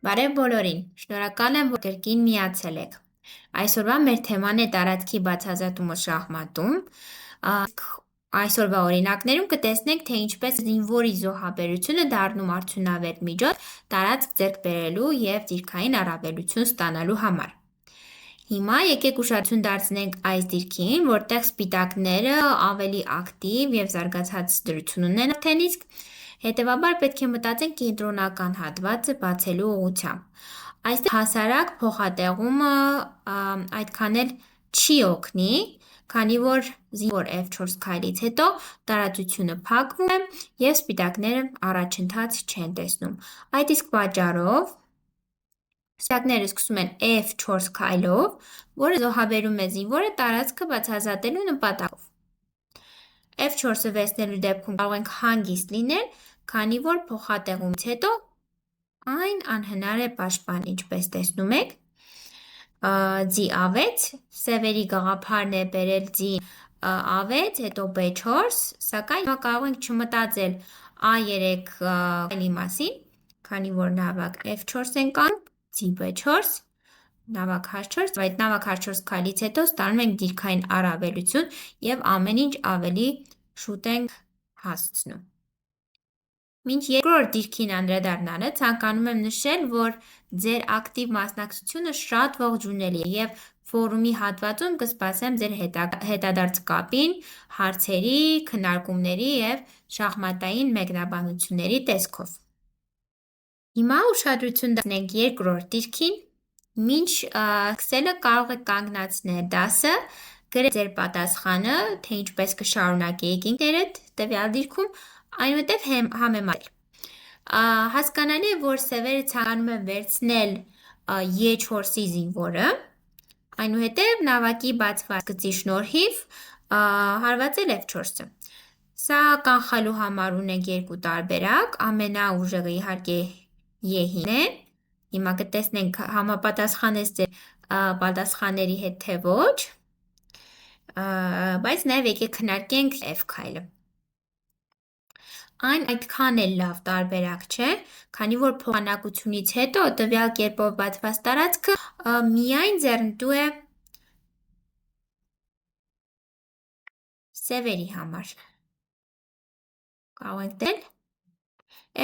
Բարև բոլորին, շնորհակալ եմ, որ կրկին միացել եք։ Այսօրվա մեր թեման է տարածքի բացահայտումը շախմատում։ Այսօրվա օրինակներում կտեսնենք, թե ինչպես զինվորի զոհաբերությունը դառնում արդյունավետ միջոց տարածք ձեռք բերելու և դիրքային առավելություն ստանալու համար։ Հիմա եկեք ուշադրություն դարձնենք այս դիրքին, որտեղ սպիտակները ավելի ակտիվ և զարգացած դրություն ունեն արդեն իսկ, հետևաբար պետք է մտածենք կենտրոնական հատվածը բացելու ուղղությամբ։ Այստեղ հասարակ փոխատեղումը այդքան էլ չի օգնի, քանի որ զինվոր F4 քայլից հետո տարածությունը փակվում է և սպիտակները առաջընթաց չեն տեսնում։ Այդ իսկ պատճառով սպիտակները սկսում են F4 քայլով, որը զոհաբերում է զինվորը տարածքը բացահայտելու նպատակով։ F4-ը վերցնելու դեպքում կարող ենք հանգիստ լինել, քանի որ փոխատեղումից հետո այն անհնար է պաշտպանել, ինչպես տեսնում եք։ G6, սևերի գաղափարն է բերել G6, հետո B4, սակայն հիմա կարող ենք չմտածել A3 քայլի մասին, քանի որ նավակ F4 ենք անում, G B4, նավակ H4, այդ նավակ H4 քայլից հետո ստանում ենք դիրքային առավելություն և ամեն ինչ ավելի շուտ ենք հասցնում։ Մինչ երկրորդ դիրքին անդրադառնալը ցանկանում եմ նշել, որ ձեր ակտիվ մասնակցությունը շատ ողջունելի է և ֆորումի հատվածում կսպասեմ ձեր հետադարձ կապին, հարցերի, քննարկումների և շախմատային մեկնաբանությունների տեսքով։ Հիմա ուշադրություն դարձնենք երկրորդ դիրքին։ Մինչ սկսելը կարող եք կանգնացնել դասը, գրել ձեր պատասխանը, թե ինչպես կշարունակեիք ինքներդ տվյալ դիրքում, այնուհետև համեմատել։ Հասկանալի է, որ սևերը ցանկանում են վերցնել E4-ի զինվորը, այնուհետև նավակի բացված գծի շնորհիվ հարվածել F4-ը։ Սա կանխալու համար ունենք երկու տարբերակ, ամենաուժեղը իհարկե E5-ն է։ Հիմա կտեսնենք համապատասխանես ձեր պատասխանների հետ, թե ոչ, բայց նաև եկեք քննարկենք F քայլը։ Այն այդքան էլ լավ տարբերակ չէ, քանի որ փոխանակությունից հետո տվյալ կերպով բացված տարածքը միայն ձեռնտու է սևերի համար։ Կարող ենք դել,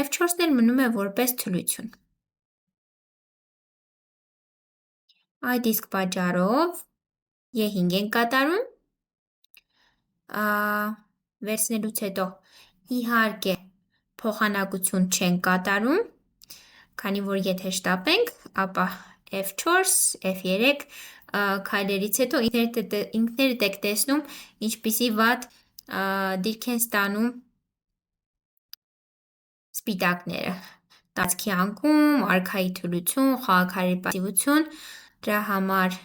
F4-ն էլ մնում է որպես թուլություն։ Այդ իսկ պատճառով E5 ենք կատարում, վերցնելուց հետո իհարկե փոխանակություն չենք կատարում, քանի որ եթե շտապենք, ապա F4, F3 քայլերից հետո ինքներդ եք տեսնում, ինչպիսի վատ դիրք են ստանում սպիտակները։ Տարածքի անկում, արքայի թուլություն, խաղաքարերի պասիվություն, դրա համար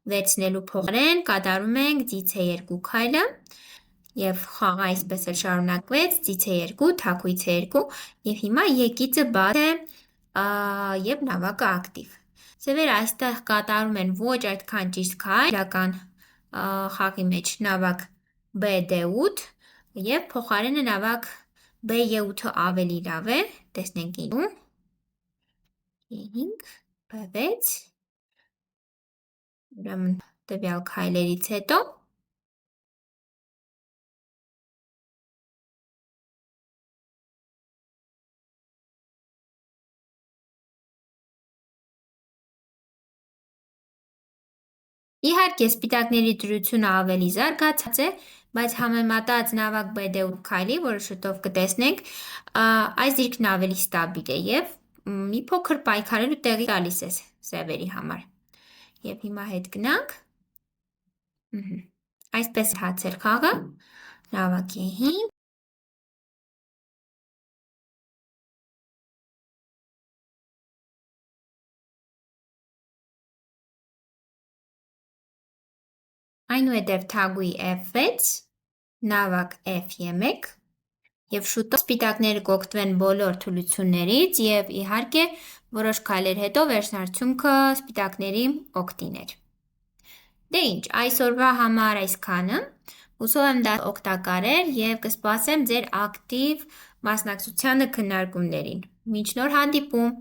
վերցնելու փոխարեն կատարում ենք G2 քայլը և խաղը այսպես էլ շարունակվեց, G2, թակույց C2 և հիմա եկիծը բաց է և նավակը ակտիվ։ Սևերը այստեղ կատարում են ոչ այդքան ճիշտ քայլ, իրական խաղի մեջ նավակ BD8 և փոխարենը նավակ B7-ը ավելի լավ է, տեսնենք ինչու։ E5, B6, ուրեմն տվյալ քայլերից հետո իհարկե սպիտակների դրությունը ավելի զարգացած է, բայց համեմատած նավակ BD8 քայլի, որը շուտով կտեսնենք, այս դիրքն ավելի ստաբիլ է և մի փոքր պայքարելու տեղի տալիս է սևերի համար։ Եվ հիմա հետ գնանք։ Այսպես է հացել խաղը, նավակ E5, այնուհետև թագուհի F6, նավակ F1 և շուտով սպիտակները կօգտվեն բոլոր թուլություններից և իհարկե որոշ քայլեր հետո վերջնարդյունքը սպիտակների օգտին էր։ Դե ինչ, այսօրվա համար այսքանը, Հուսով եմ դա օգտակար էր և կսպասեմ ձեր ակտիվ մասնակցությանը քննարկումներին։ Մինչ նոր հանդիպում։